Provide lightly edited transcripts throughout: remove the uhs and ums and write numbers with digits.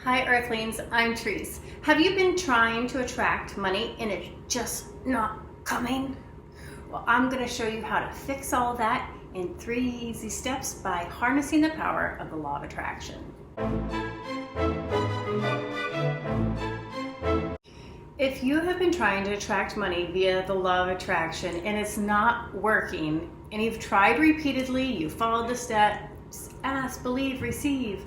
Hi Earthlings, I'm Trice. Have you been trying to attract money and it's just not coming? Well, I'm going to show you how to fix all that in 3 easy steps by harnessing the power of the law of attraction. If you have been trying to attract money via the law of attraction and it's not working, and you've tried repeatedly, you followed the steps, ask, believe, receive,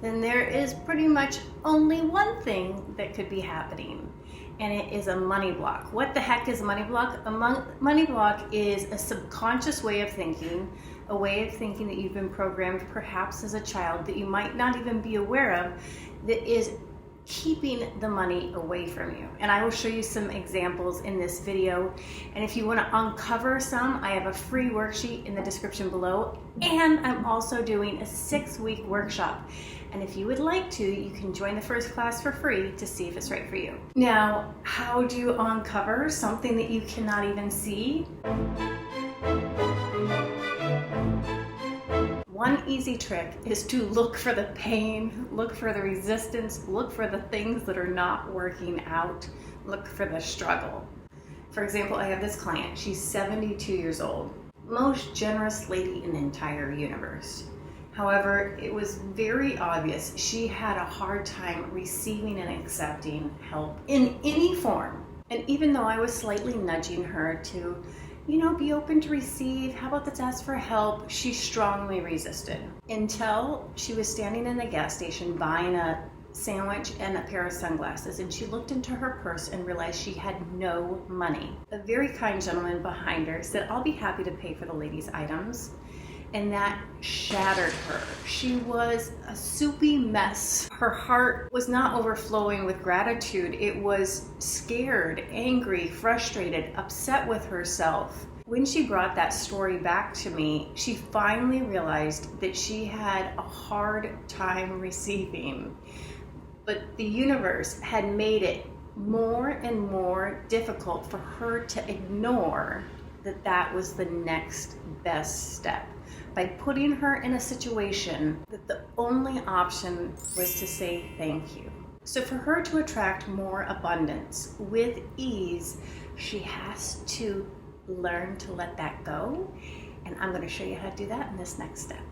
then there is pretty much only one thing that could be happening, and it is a money block. What the heck is a money block? A money block is a subconscious way of thinking, a way of thinking that you've been programmed perhaps as a child that you might not even be aware of, that is keeping the money away from you. And I will show you some examples in this video. And if you want to uncover some, I have a free worksheet in the description below. And I'm also doing a 6-week workshop. And if you would like to, you can join the first class for free to see if it's right for you. Now, how do you uncover something that you cannot even see? One easy trick is to look for the pain, look for the resistance, look for the things that are not working out, look for the struggle. For example, I have this client, she's 72 years old, most generous lady in the entire universe. However, it was very obvious she had a hard time receiving and accepting help in any form. And even though I was slightly nudging her to, be open to receive, how about let's ask for help, she strongly resisted. Until she was standing in the gas station buying a sandwich and a pair of sunglasses, and she looked into her purse and realized she had no money. A very kind gentleman behind her said, "I'll be happy to pay for the lady's items." And that shattered her. She was a soupy mess. Her heart was not overflowing with gratitude. It was scared, angry, frustrated, upset with herself. When she brought that story back to me, she finally realized that she had a hard time receiving. But the universe had made it more and more difficult for her to ignore that was the next best step, by putting her in a situation that the only option was to say thank you. So for her to attract more abundance with ease, she has to learn to let that go. And I'm going to show you how to do that in this next step.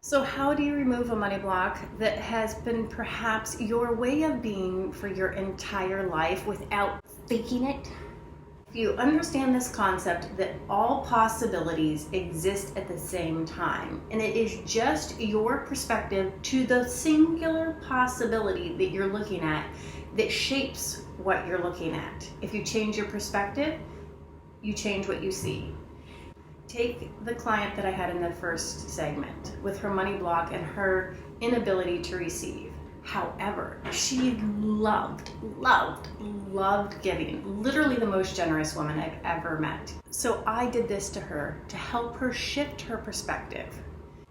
So how do you remove a money block that has been perhaps your way of being for your entire life without faking it? If you understand this concept that all possibilities exist at the same time, and it is just your perspective to the singular possibility that you're looking at that shapes what you're looking at. If you change your perspective, you change what you see. Take the client that I had in the first segment with her money block and her inability to receive. However, she loved giving. Literally the most generous woman I've ever met. So I did this to her to help her shift her perspective.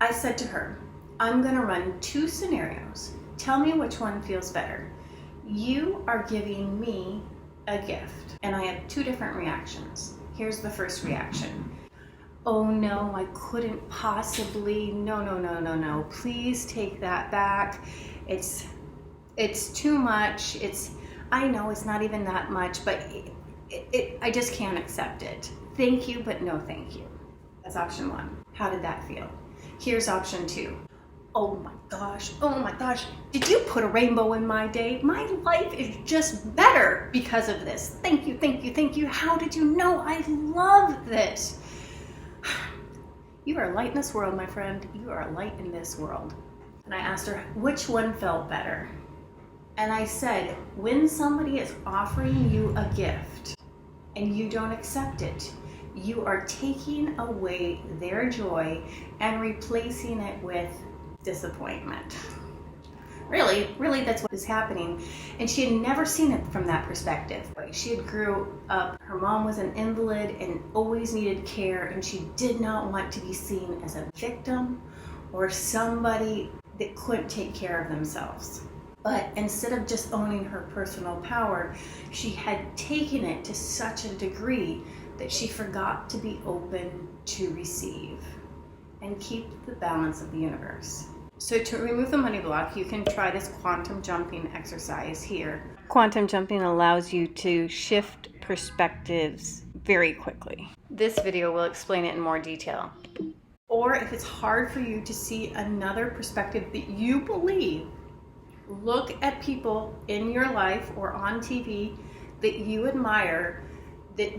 I said to her, "I'm going to run 2 scenarios. Tell me which one feels better. You are giving me a gift, and I have 2 different reactions. Here's the first reaction. Oh no, I couldn't possibly, no, please take that back. It's too much. I know it's not even that much, but I just can't accept it. Thank you, but no thank you." That's option 1. How did that feel? Here's option 2. Oh my gosh, did you put a rainbow in my day? My life is just better because of this. Thank you. How did you know I love this? You are a light in this world, my friend. You are a light in this world. And I asked her, which one felt better? And I said, when somebody is offering you a gift and you don't accept it, you are taking away their joy and replacing it with disappointment. Really, that's what is happening. And she had never seen it from that perspective. She had grew up, her mom was an invalid and always needed care, and she did not want to be seen as a victim or somebody that couldn't take care of themselves. But instead of just owning her personal power, she had taken it to such a degree that she forgot to be open to receive. and keep the balance of the universe. So to remove the money block, you can try this quantum jumping exercise here. Quantum jumping allows you to shift perspectives very quickly. This video will explain it in more detail. Or if it's hard for you to see another perspective that you believe, look at people in your life or on TV that you admire that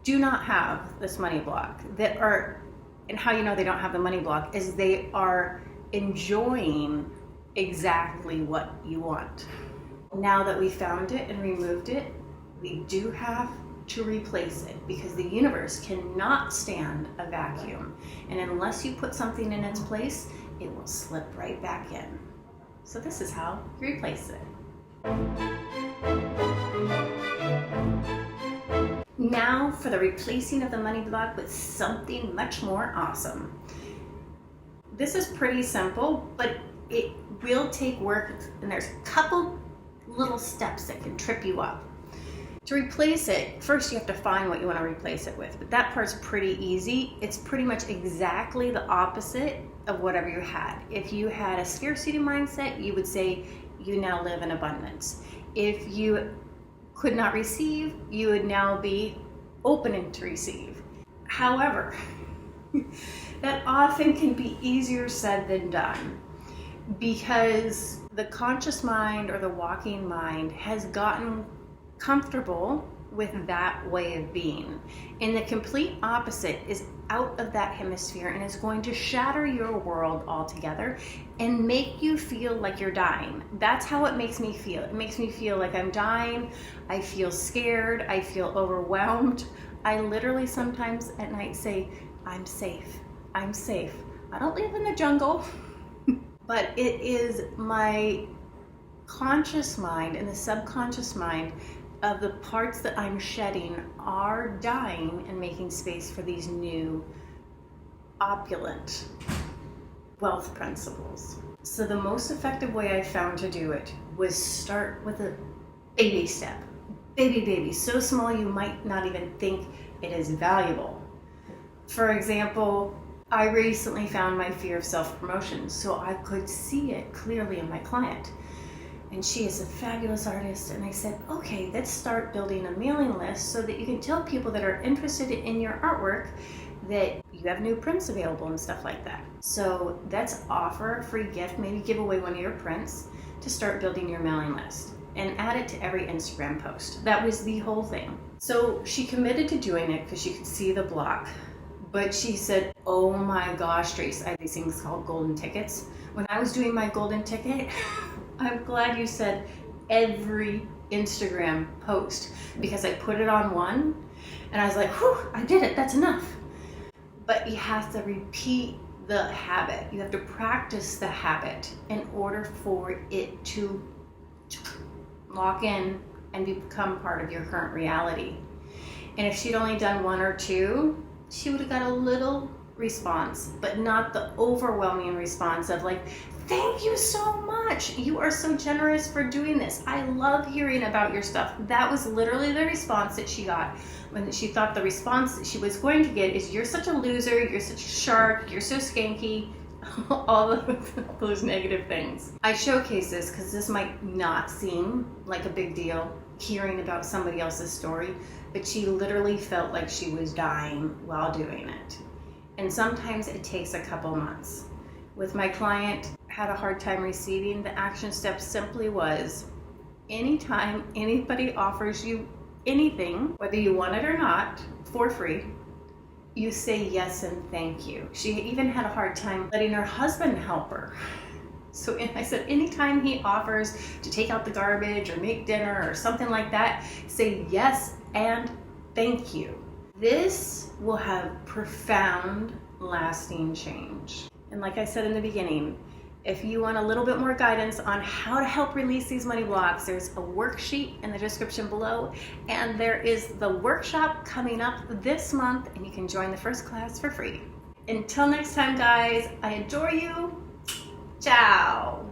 do not have this money block, that are, and how you know they don't have the money block is they are enjoying exactly what you want. Now that we found it and removed it, we do have to replace it because the universe cannot stand a vacuum. And unless you put something in its place, it will slip right back in. So this is how you replace it. Now for the replacing of the money block with something much more awesome. This is pretty simple, but it will take work, and there's a couple little steps that can trip you up. To replace it, first you have to find what you want to replace it with, but that part's pretty easy. It's pretty much exactly the opposite of whatever you had. If you had a scarcity mindset, you would say you now live in abundance. If you could not receive, you would now be open to receive. However, that often can be easier said than done because the conscious mind or the walking mind has gotten comfortable with that way of being. And the complete opposite is out of that hemisphere and is going to shatter your world altogether and make you feel like you're dying. That's how it makes me feel. It makes me feel like I'm dying. I feel scared. I feel overwhelmed. I literally sometimes at night say, I'm safe. I'm safe. I don't live in the jungle, but it is my conscious mind and the subconscious mind of the parts that I'm shedding are dying and making space for these new opulent wealth principles. So the most effective way I found to do it was start with a baby step. Baby, so small you might not even think it is valuable. For example, I recently found my fear of self-promotion, so I could see it clearly in my client. And she is a fabulous artist, and I said, okay, let's start building a mailing list so that you can tell people that are interested in your artwork that you have new prints available and stuff like that. So let's offer a free gift, maybe give away one of your prints to start building your mailing list and add it to every Instagram post. That was the whole thing. So she committed to doing it because she could see the block. But she said, oh my gosh, Trice, I have these things called golden tickets. When I was doing my golden ticket, I'm glad you said every Instagram post because I put it on one and I was like, whew, I did it, that's enough. But you have to repeat the habit. You have to practice the habit in order for it to lock in and become part of your current reality. And if she'd only done one or two, she would have got a little response, but not the overwhelming response of like, thank you so much. You are so generous for doing this. I love hearing about your stuff. That was literally the response that she got when she thought the response that she was going to get is, you're such a loser, you're such a shark, you're so skanky, all of those negative things. I showcase this because this might not seem like a big deal hearing about somebody else's story, but she literally felt like she was dying while doing it. And sometimes it takes a couple months. With my client, had a hard time receiving, the action step simply was, anytime anybody offers you anything, whether you want it or not, for free, you say yes and thank you. She even had a hard time letting her husband help her. So I said, anytime he offers to take out the garbage or make dinner or something like that, say yes and thank you. This will have profound, lasting change. And like I said in the beginning, if you want a little bit more guidance on how to help release these money blocks, there's a worksheet in the description below, and there is the workshop coming up this month, and you can join the first class for free. Until next time, guys, I adore you. Ciao.